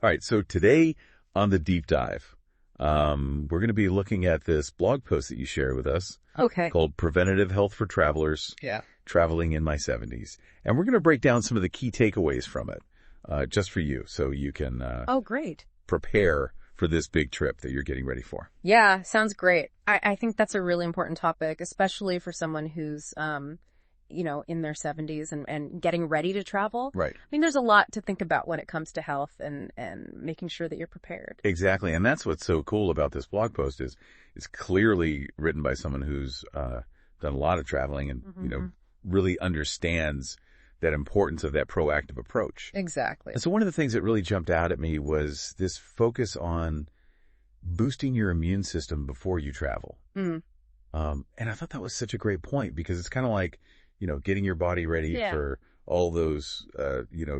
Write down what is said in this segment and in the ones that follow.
All right, so today on the deep dive, we're going to be looking at this blog post that you shared with us. Okay. Called Preventative Health for Travelers. Yeah. Traveling in my 70s. And we're going to break down some of the key takeaways from it, just for you, so you can Oh, great. prepare for this big trip that you're getting ready for. Yeah, sounds great. I think that's a really important topic, especially for someone who's, in their 70s and getting ready to travel. Right. I mean, there's a lot to think about when it comes to health and making sure that you're prepared. Exactly. And that's what's so cool about this blog post is it's clearly written by someone who's done a lot of traveling and, really understands that importance of that proactive approach. Exactly. And so one of the things that really jumped out at me was this focus on boosting your immune system before you travel. Mm. And I thought that was such a great point because it's kind of like, getting your body ready for all those,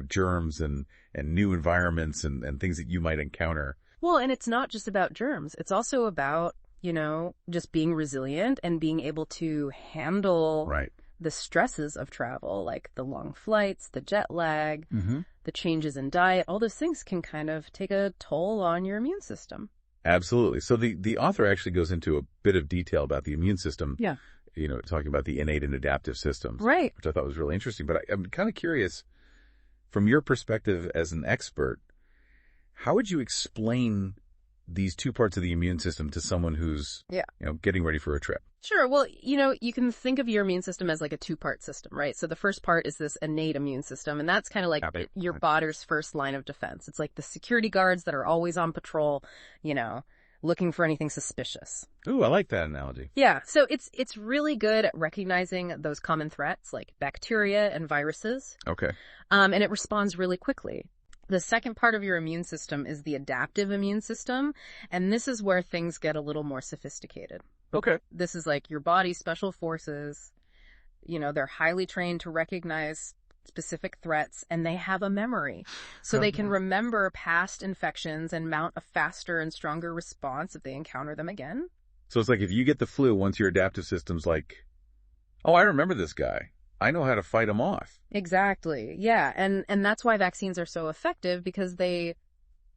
germs and new environments and things that you might encounter. Well, and it's not just about germs. It's also about, just being resilient and being able to handle the stresses of travel, like the long flights, the jet lag, the changes in diet. All those things can kind of take a toll on your immune system. Absolutely. So the author actually goes into a bit of detail about the immune system. Yeah. Talking about the innate and adaptive systems. Right. Which I thought was really interesting. But I'm kind of curious, from your perspective as an expert, how would you explain these two parts of the immune system to someone who's, getting ready for a trip? Sure. Well, you can think of your immune system as like a two-part system, right? So the first part is this innate immune system, and that's kind of like your body's first line of defense. It's like the security guards that are always on patrol, looking for anything suspicious. Ooh, I like that analogy. Yeah. So it's really good at recognizing those common threats like bacteria and viruses. Okay. And it responds really quickly. The second part of your immune system is the adaptive immune system, and this is where things get a little more sophisticated. Okay. This is like your body's special forces. They're highly trained to recognize specific threats, and they have a memory. So they can remember past infections and mount a faster and stronger response if they encounter them again. So it's like if you get the flu, once your adaptive system's like, oh, I remember this guy. I know how to fight him off. Exactly. Yeah. And that's why vaccines are so effective, because they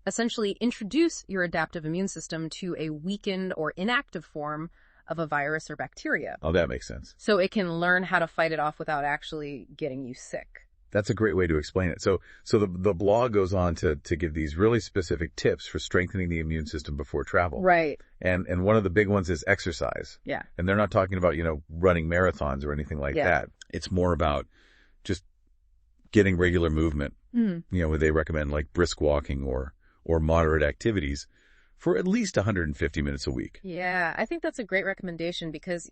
essentially introduce your adaptive immune system to a weakened or inactive form of a virus or bacteria. Oh, that makes sense. So it can learn how to fight it off without actually getting you sick. That's a great way to explain it. So the blog goes on to give these really specific tips for strengthening the immune system before travel. Right. And one of the big ones is exercise. Yeah. And they're not talking about, running marathons or anything like that. It's more about just getting regular movement. Where they recommend like brisk walking or moderate activities for at least 150 minutes a week. Yeah, I think that's a great recommendation because,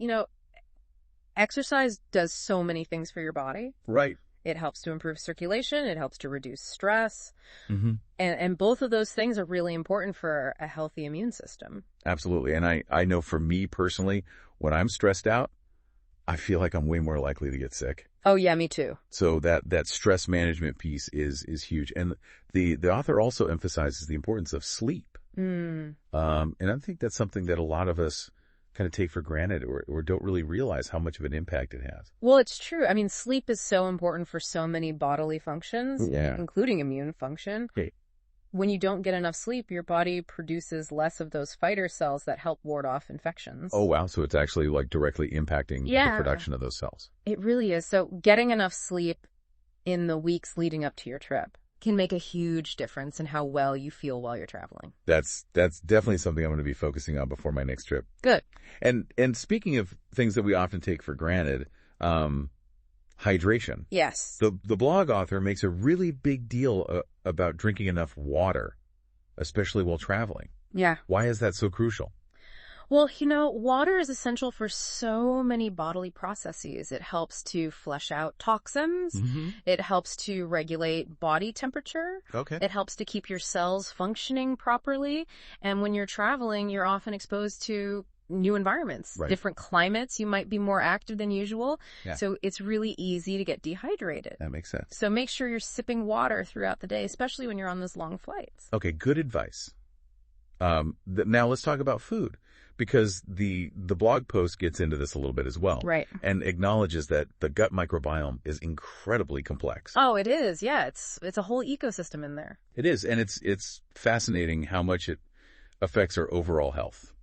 exercise does so many things for your body. Right. It helps to improve circulation. It helps to reduce stress. And both of those things are really important for a healthy immune system. Absolutely. And I know for me personally, when I'm stressed out, I feel like I'm way more likely to get sick. Oh, yeah, me too. So that stress management piece is huge. And the author also emphasizes the importance of sleep. And I think that's something that a lot of us kind of take for granted or don't really realize how much of an impact it has. Well, it's true. I mean, sleep is so important for so many bodily functions, including immune function. Okay. When you don't get enough sleep, your body produces less of those fighter cells that help ward off infections. Oh, wow. So it's actually like directly impacting the production of those cells. It really is. So getting enough sleep in the weeks leading up to your trip can make a huge difference in how well you feel while you're traveling. That's definitely something I'm going to be focusing on before my next trip. Good. And speaking of things that we often take for granted, hydration. Yes. The blog author makes a really big deal about drinking enough water, especially while traveling. Yeah. Why is that so crucial? Well, water is essential for so many bodily processes. It helps to flush out toxins. It helps to regulate body temperature. Okay. It helps to keep your cells functioning properly. And when you're traveling, you're often exposed to new environments, different climates. You might be more active than usual. Yeah. So it's really easy to get dehydrated. That makes sense. So make sure you're sipping water throughout the day, especially when you're on those long flights. Okay, good advice. Now let's talk about food, because the blog post gets into this a little bit as well. Right. And acknowledges that the gut microbiome is incredibly complex. Oh, it is. Yeah, it's a whole ecosystem in there. It is, and it's fascinating how much it affects our overall health,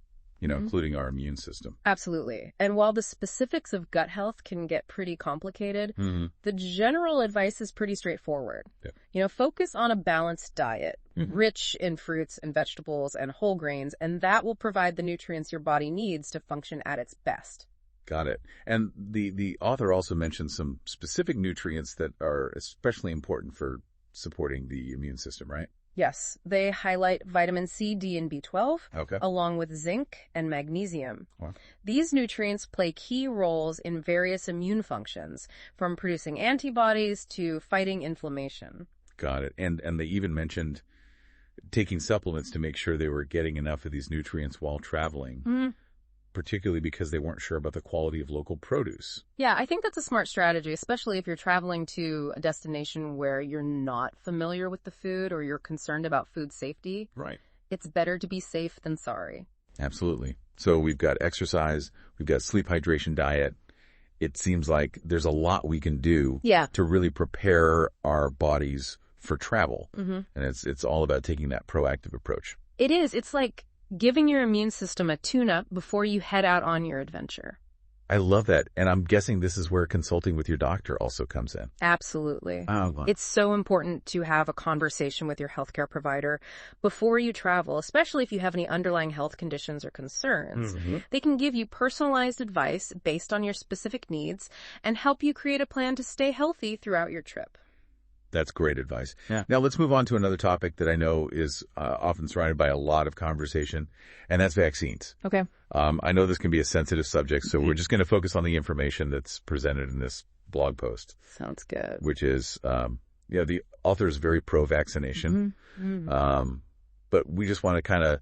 including our immune system. Absolutely. And while the specifics of gut health can get pretty complicated, the general advice is pretty straightforward. Yep. Focus on a balanced diet, rich in fruits and vegetables and whole grains, and that will provide the nutrients your body needs to function at its best. Got it. And the author also mentioned some specific nutrients that are especially important for supporting the immune system, right? Yes, they highlight vitamin C, D, and B12, okay, along with zinc and magnesium. Wow. These nutrients play key roles in various immune functions, from producing antibodies to fighting inflammation. Got it. And they even mentioned taking supplements to make sure they were getting enough of these nutrients while traveling, particularly because they weren't sure about the quality of local produce. Yeah, I think that's a smart strategy, especially if you're traveling to a destination where you're not familiar with the food or you're concerned about food safety. Right. It's better to be safe than sorry. Absolutely. So we've got exercise, we've got sleep, hydration, diet. It seems like there's a lot we can do to really prepare our bodies for travel. And it's all about taking that proactive approach. It is. It's like giving your immune system a tune-up before you head out on your adventure. I love that. And I'm guessing this is where consulting with your doctor also comes in. Absolutely. Oh, wow. It's so important to have a conversation with your healthcare provider before you travel, especially if you have any underlying health conditions or concerns. They can give you personalized advice based on your specific needs and help you create a plan to stay healthy throughout your trip. That's great advice. Yeah. Now let's move on to another topic that I know is often surrounded by a lot of conversation, and that's vaccines. Okay. I know this can be a sensitive subject, so we're just going to focus on the information that's presented in this blog post. Sounds good. Which is, the author is very pro-vaccination, but we just want to kind of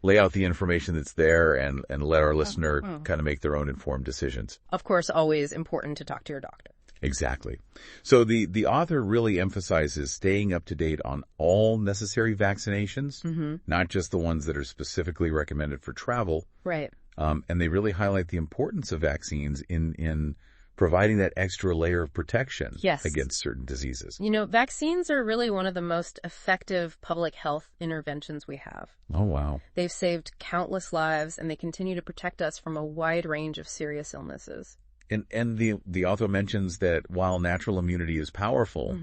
lay out the information that's there and let our listener kind of make their own informed decisions. Of course, always important to talk to your doctor. Exactly. So the author really emphasizes staying up to date on all necessary vaccinations, not just the ones that are specifically recommended for travel. Right. And they really highlight the importance of vaccines in providing that extra layer of protection against certain diseases. Vaccines are really one of the most effective public health interventions we have. Oh, wow. They've saved countless lives, and they continue to protect us from a wide range of serious illnesses. And the author mentions that while natural immunity is powerful,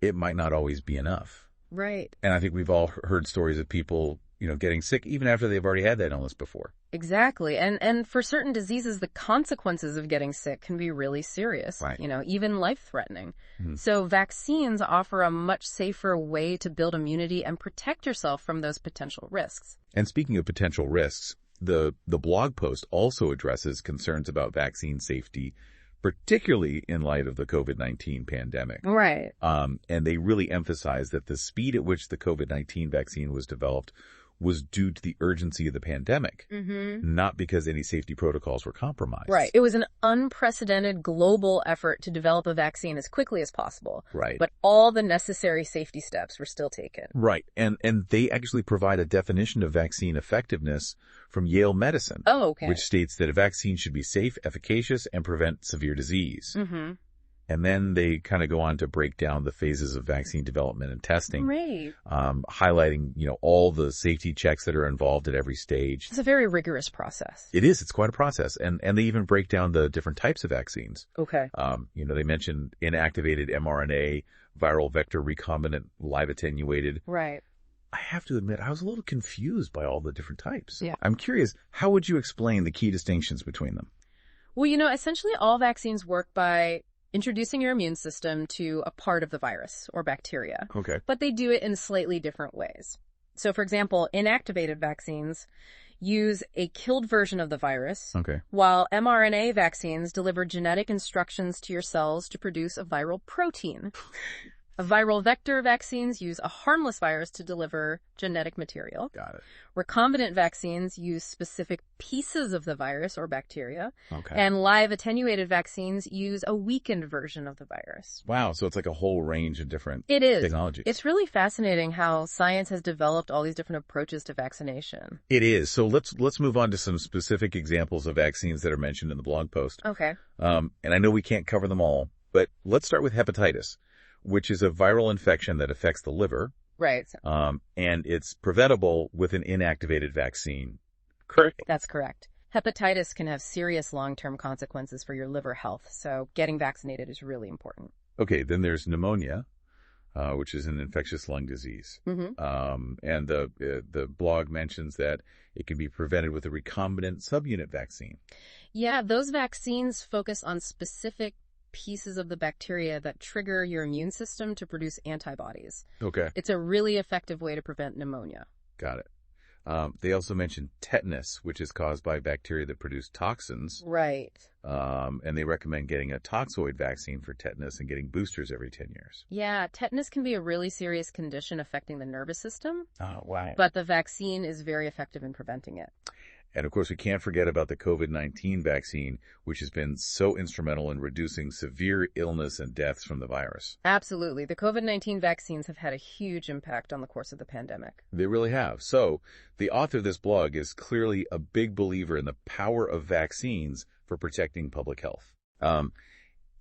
it might not always be enough. Right. And I think we've all heard stories of people, getting sick even after they've already had that illness before. Exactly. And for certain diseases, the consequences of getting sick can be really serious, right. Even life-threatening. So vaccines offer a much safer way to build immunity and protect yourself from those potential risks. And speaking of potential risks, the blog post also addresses concerns about vaccine safety, particularly in light of the COVID-19 pandemic. Right. And they really emphasize that the speed at which the COVID-19 vaccine was developed was due to the urgency of the pandemic, not because any safety protocols were compromised. Right. It was an unprecedented global effort to develop a vaccine as quickly as possible. Right. But all the necessary safety steps were still taken. Right. And they actually provide a definition of vaccine effectiveness from Yale Medicine. Oh, okay. Which states that a vaccine should be safe, efficacious, and prevent severe disease. And then they kind of go on to break down the phases of vaccine development and testing. Right. Highlighting, all the safety checks that are involved at every stage. It's a very rigorous process. It is. It's quite a process. And they even break down the different types of vaccines. Okay. They mentioned inactivated mRNA, viral vector recombinant, live attenuated. Right. I have to admit, I was a little confused by all the different types. Yeah. I'm curious, how would you explain the key distinctions between them? Well, essentially all vaccines work by introducing your immune system to a part of the virus or bacteria. Okay. But they do it in slightly different ways. So, for example, inactivated vaccines use a killed version of the virus, while mRNA vaccines deliver genetic instructions to your cells to produce a viral protein. Viral vector vaccines use a harmless virus to deliver genetic material. Got it. Recombinant vaccines use specific pieces of the virus or bacteria. Okay. And live attenuated vaccines use a weakened version of the virus. Wow, so it's like a whole range of different technologies. It's really fascinating how science has developed all these different approaches to vaccination. It is. So let's move on to some specific examples of vaccines that are mentioned in the blog post. Okay. And I know we can't cover them all, but let's start with hepatitis, which is a viral infection that affects the liver. Right. And it's preventable with an inactivated vaccine. Correct? That's correct. Hepatitis can have serious long-term consequences for your liver health, so getting vaccinated is really important. Okay, then there's pneumonia, which is an infectious lung disease. Mm-hmm. And the blog mentions that it can be prevented with a recombinant subunit vaccine. Yeah, those vaccines focus on specific pieces of the bacteria that trigger your immune system to produce antibodies. Okay. It's a really effective way to prevent pneumonia. Got it. They also mentioned tetanus, which is caused by bacteria that produce toxins. Right. And they recommend getting a toxoid vaccine for tetanus and getting boosters every 10 years. Yeah, tetanus can be a really serious condition affecting the nervous system. Oh, wow. But the vaccine is very effective in preventing it. And, of course, we can't forget about the COVID-19 vaccine, which has been so instrumental in reducing severe illness and deaths from the virus. Absolutely. The COVID-19 vaccines have had a huge impact on the course of the pandemic. They really have. So the author of this blog is clearly a big believer in the power of vaccines for protecting public health.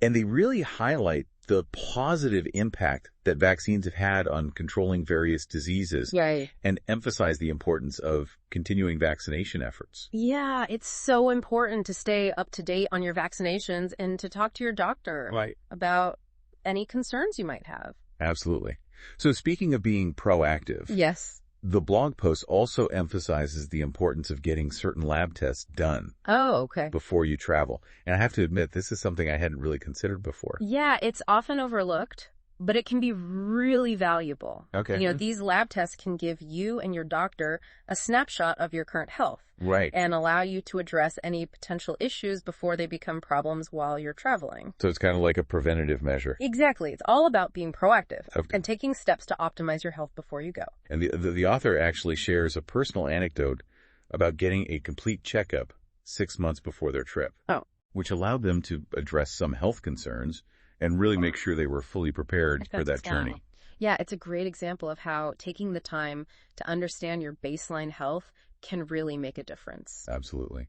And they really highlight the positive impact that vaccines have had on controlling various diseases. Right. And emphasize the importance of continuing vaccination efforts. Yeah, it's so important to stay up to date on your vaccinations and to talk to your doctor about any concerns you might have. Absolutely. So speaking of being proactive. Yes. The blog post also emphasizes the importance of getting certain lab tests done. Oh, okay. Before you travel. And I have to admit, this is something I hadn't really considered before. Yeah, it's often overlooked, but it can be really valuable. Okay. You know, these lab tests can give you and your doctor a snapshot of your current health. Right. And allow you to address any potential issues before they become problems while you're traveling. So it's kind of like a preventative measure. Exactly. It's all about being proactive and taking steps to optimize your health before you go. And the author actually shares a personal anecdote about getting a complete checkup 6 months before their trip. Oh. Which allowed them to address some health concerns and really make sure they were fully prepared for that journey. Yeah, it's a great example of how taking the time to understand your baseline health can really make a difference. Absolutely.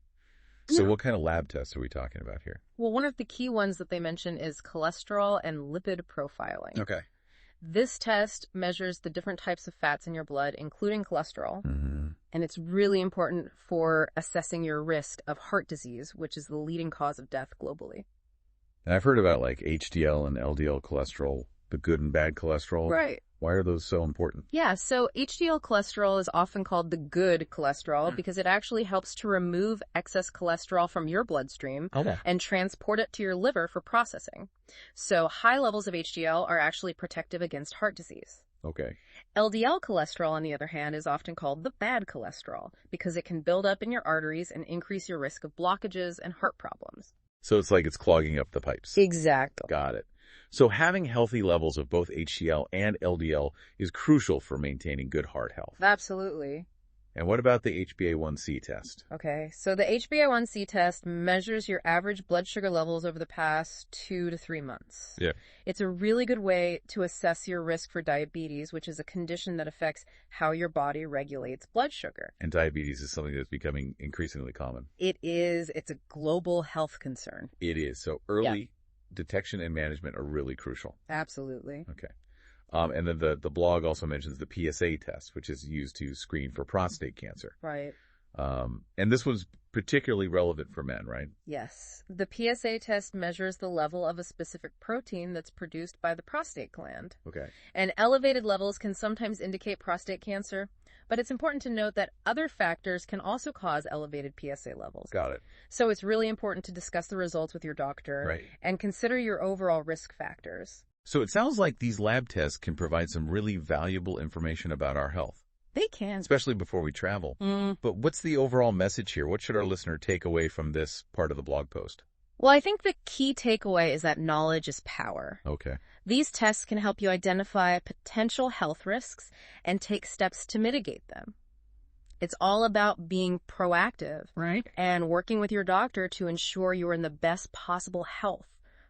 So what kind of lab tests are we talking about here? Well, one of the key ones that they mention is cholesterol and lipid profiling. Okay. This test measures the different types of fats in your blood, including cholesterol. Mm-hmm. And it's really important for assessing your risk of heart disease, which is the leading cause of death globally. And I've heard about like HDL and LDL cholesterol, the good and bad cholesterol. Right. Why are those so important? Yeah, so HDL cholesterol is often called the good cholesterol because it actually helps to remove excess cholesterol from your bloodstream and transport it to your liver for processing. So high levels of HDL are actually protective against heart disease. Okay. LDL cholesterol, on the other hand, is often called the bad cholesterol because it can build up in your arteries and increase your risk of blockages and heart problems. So it's like it's clogging up the pipes. Exactly. Got it. So having healthy levels of both HDL and LDL is crucial for maintaining good heart health. Absolutely. And what about the HbA1c test? Okay, so the HbA1c test measures your average blood sugar levels over the past 2 to 3 months. Yeah. It's a really good way to assess your risk for diabetes, which is a condition that affects how your body regulates blood sugar. And diabetes is something that's becoming increasingly common. It is. It's a global health concern. It is. So early detection and management are really crucial. Absolutely. Okay. And then the blog also mentions the PSA test, which is used to screen for prostate cancer. Right. And this one's particularly relevant for men, right? Yes. The PSA test measures the level of a specific protein that's produced by the prostate gland. Okay. And elevated levels can sometimes indicate prostate cancer, but it's important to note that other factors can also cause elevated PSA levels. Got it. So it's really important to discuss the results with your doctor and consider your overall risk factors. So it sounds like these lab tests can provide some really valuable information about our health. They can. Especially before we travel. But what's the overall message here? What should our listener take away from this part of the blog post? Well, I think the key takeaway is that knowledge is power. Okay. These tests can help you identify potential health risks and take steps to mitigate them. It's all about being proactive, right, and working with your doctor to ensure you're in the best possible health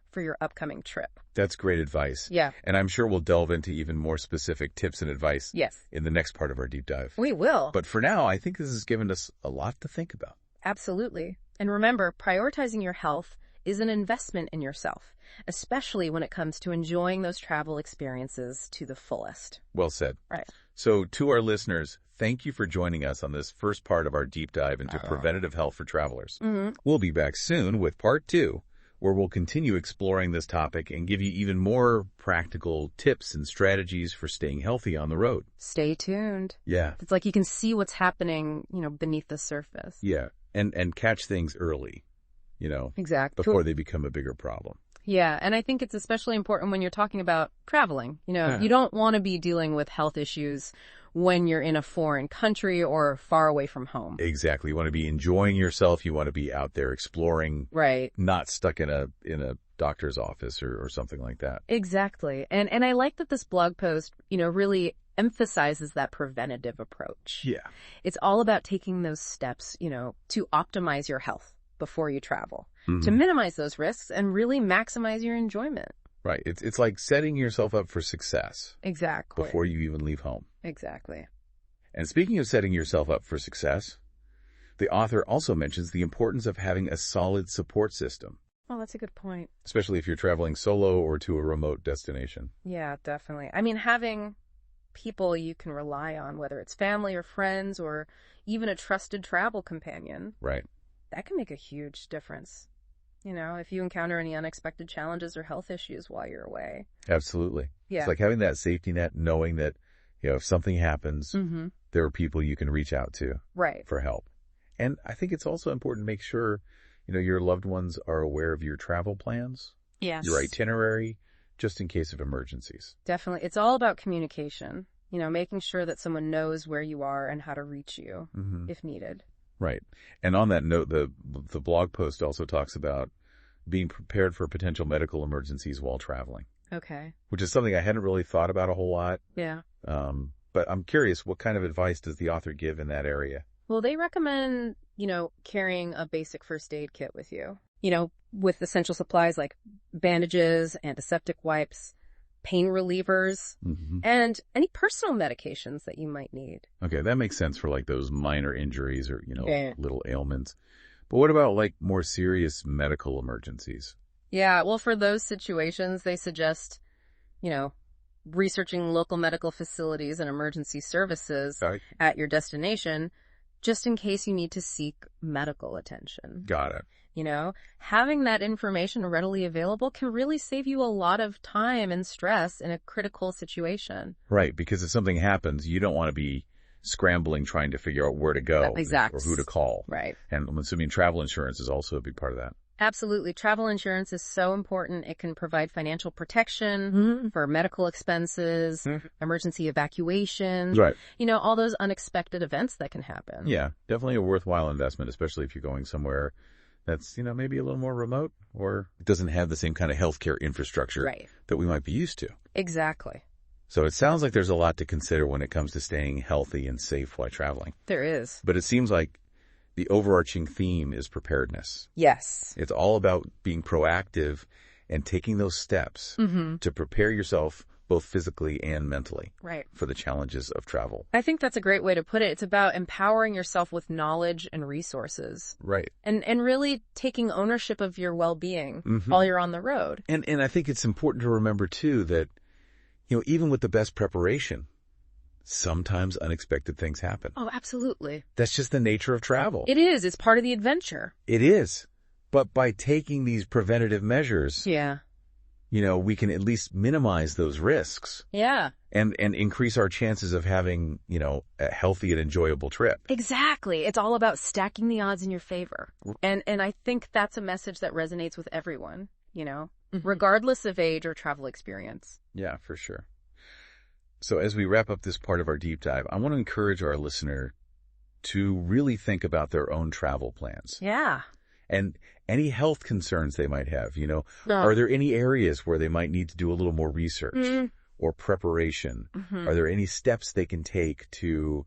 for your upcoming trip. That's great advice. Yeah. And I'm sure we'll delve into even more specific tips and advice in the next part of our deep dive. We will. But for now, I think this has given us a lot to think about. Absolutely. And remember, prioritizing your health is an investment in yourself, especially when it comes to enjoying those travel experiences to the fullest. Well said. Right. So to our listeners, thank you for joining us on this first part of our deep dive into preventative health for travelers. We'll be back soon with part 2, where we'll continue exploring this topic and give you even more practical tips and strategies for staying healthy on the road. Stay tuned. Yeah. It's like you can see what's happening, beneath the surface. Yeah. And catch things early, Exactly. before they become a bigger problem. Yeah, and I think it's especially important when you're talking about traveling. You don't want to be dealing with health issues when you're in a foreign country or far away from home. Exactly. You want to be enjoying yourself. You want to be out there exploring. Right. Not stuck in a doctor's office or something like that. Exactly. And I like that this blog post, really emphasizes that preventative approach. Yeah. It's all about taking those steps, to optimize your health before you travel, to minimize those risks and really maximize your enjoyment. Right. It's like setting yourself up for success. Exactly. Before you even leave home. Exactly. And speaking of setting yourself up for success, the author also mentions the importance of having a solid support system. Oh, that's a good point. Especially if you're traveling solo or to a remote destination. Yeah, definitely. I mean, having people you can rely on, whether it's family or friends or even a trusted travel companion. Right. That can make a huge difference. If you encounter any unexpected challenges or health issues while you're away. Absolutely. Yeah. It's like having that safety net, knowing that, if something happens, there are people you can reach out to for help. And I think it's also important to make sure, your loved ones are aware of your travel plans, your itinerary, just in case of emergencies. Definitely. It's all about communication, making sure that someone knows where you are and how to reach you if needed. Right. And on that note, the blog post also talks about being prepared for potential medical emergencies while traveling. Okay. Which is something I hadn't really thought about a whole lot. Yeah. But I'm curious, what kind of advice does the author give in that area? Well, they recommend, carrying a basic first aid kit with you, with essential supplies like bandages, antiseptic wipes, pain relievers, and any personal medications that you might need. Okay, that makes sense for like those minor injuries or, little ailments. But what about like more serious medical emergencies? Yeah, well, for those situations, they suggest, researching local medical facilities and emergency services at your destination, just in case you need to seek medical attention. Got it. Having that information readily available can really save you a lot of time and stress in a critical situation. Right, because if something happens, you don't want to be scrambling trying to figure out where to go or who to call. Right. And I'm assuming travel insurance is also a big part of that. Absolutely. Travel insurance is so important. It can provide financial protection for medical expenses, emergency evacuations, all those unexpected events that can happen. Yeah, definitely a worthwhile investment, especially if you're going somewhere that's, maybe a little more remote or it doesn't have the same kind of healthcare infrastructure that we might be used to. Exactly. So it sounds like there's a lot to consider when it comes to staying healthy and safe while traveling. There is. But it seems like the overarching theme is preparedness. Yes. It's all about being proactive and taking those steps to prepare yourself both physically and mentally for the challenges of travel. I think that's a great way to put it. It's about empowering yourself with knowledge and resources. Right. And really taking ownership of your well-being while you're on the road. And I think it's important to remember, too, that, even with the best preparation, sometimes unexpected things happen. Oh, absolutely. That's just the nature of travel. It is. It's part of the adventure. It is. But by taking these preventative measures, we can at least minimize those risks. Yeah. And increase our chances of having, a healthy and enjoyable trip. Exactly. It's all about stacking the odds in your favor. And I think that's a message that resonates with everyone, regardless of age or travel experience. Yeah, for sure. So as we wrap up this part of our deep dive, I want to encourage our listener to really think about their own travel plans. Yeah. And any health concerns they might have, are there any areas where they might need to do a little more research or preparation? Are there any steps they can take to,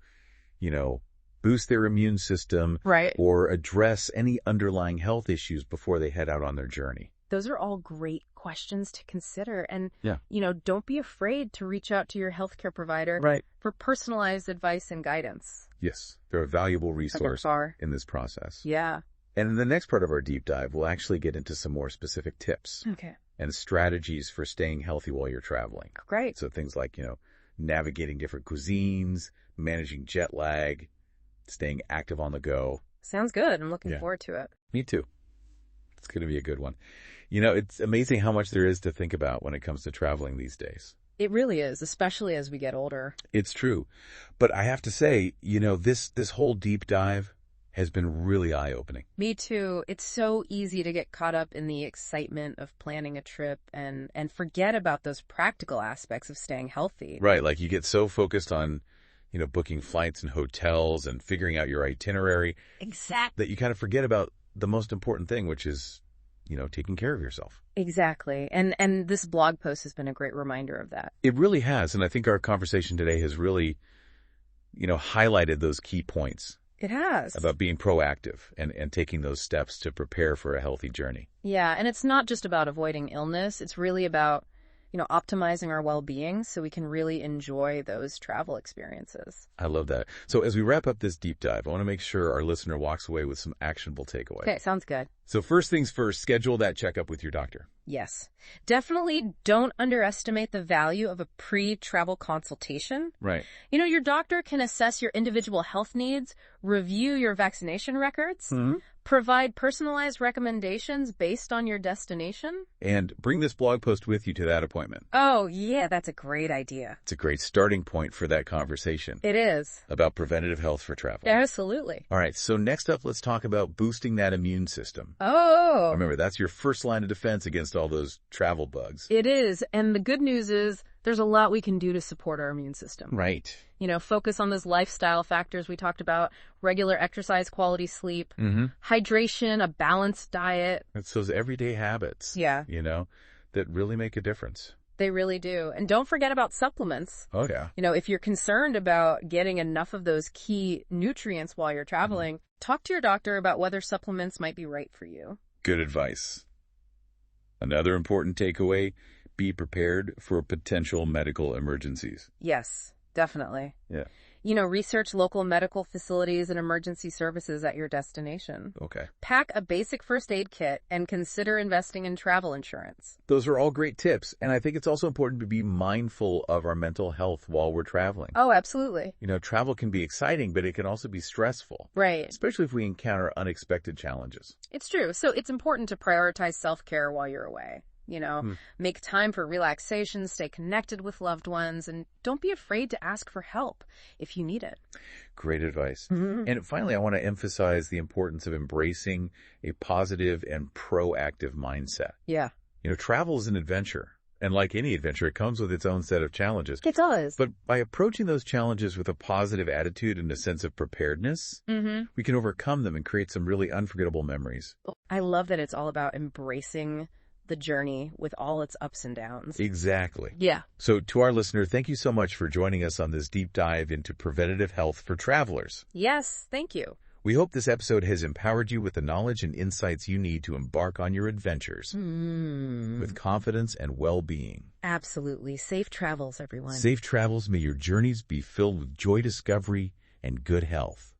boost their immune system or address any underlying health issues before they head out on their journey? Those are all great questions to consider. And, don't be afraid to reach out to your healthcare provider for personalized advice and guidance. Yes, they're a valuable resource in this process. Yeah. And in the next part of our deep dive, we'll actually get into some more specific tips and strategies for staying healthy while you're traveling. Great. So things like, navigating different cuisines, managing jet lag, staying active on the go. Sounds good. I'm looking forward to it. Me too. It's going to be a good one. It's amazing how much there is to think about when it comes to traveling these days. It really is, especially as we get older. It's true. But I have to say, this whole deep dive has been really eye-opening. Me too. It's so easy to get caught up in the excitement of planning a trip and forget about those practical aspects of staying healthy. Right. Like you get so focused on, booking flights and hotels and figuring out your itinerary. Exactly. That you kind of forget about the most important thing, which is, taking care of yourself. Exactly. And this blog post has been a great reminder of that. It really has. And I think our conversation today has really, highlighted those key points. It has. About being proactive and taking those steps to prepare for a healthy journey. Yeah. And it's not just about avoiding illness. It's really about, optimizing our well-being so we can really enjoy those travel experiences. I love that. So as we wrap up this deep dive, I want to make sure our listener walks away with some actionable takeaways. Okay, sounds good. So first things first, schedule that checkup with your doctor. Yes. Definitely don't underestimate the value of a pre-travel consultation. Right. Your doctor can assess your individual health needs, review your vaccination records, provide personalized recommendations based on your destination. And bring this blog post with you to that appointment. Oh, yeah, that's a great idea. It's a great starting point for that conversation. It is. About preventative health for travel. Absolutely. All right, so next up, let's talk about boosting that immune system. Oh. Remember, that's your first line of defense against all those travel bugs. It is. And the good news is there's a lot we can do to support our immune system. Right. Focus on those lifestyle factors we talked about, regular exercise, quality sleep, hydration, a balanced diet. It's those everyday habits, that really make a difference. They really do. And don't forget about supplements. Oh, yeah. If you're concerned about getting enough of those key nutrients while you're traveling, talk to your doctor about whether supplements might be right for you. Good advice. Another important takeaway, be prepared for potential medical emergencies. Yes, definitely. Yeah. Research local medical facilities and emergency services at your destination. Okay. Pack a basic first aid kit and consider investing in travel insurance. Those are all great tips. And I think it's also important to be mindful of our mental health while we're traveling. Oh, absolutely. Travel can be exciting, but it can also be stressful. Right. Especially if we encounter unexpected challenges. It's true. So it's important to prioritize self-care while you're away. Make time for relaxation, stay connected with loved ones, and don't be afraid to ask for help if you need it. Great advice. And finally, I want to emphasize the importance of embracing a positive and proactive mindset. Yeah. Travel is an adventure. And like any adventure, it comes with its own set of challenges. It does. But by approaching those challenges with a positive attitude and a sense of preparedness, we can overcome them and create some really unforgettable memories. I love that it's all about embracing the journey with all its ups and downs. Exactly. Yeah. So to our listener, thank you so much for joining us on this deep dive into preventative health for travelers. Yes, thank you. We hope this episode has empowered you with the knowledge and insights you need to embark on your adventures with confidence and well-being. Absolutely. Safe travels, everyone. Safe travels. May your journeys be filled with joy discovery and good health.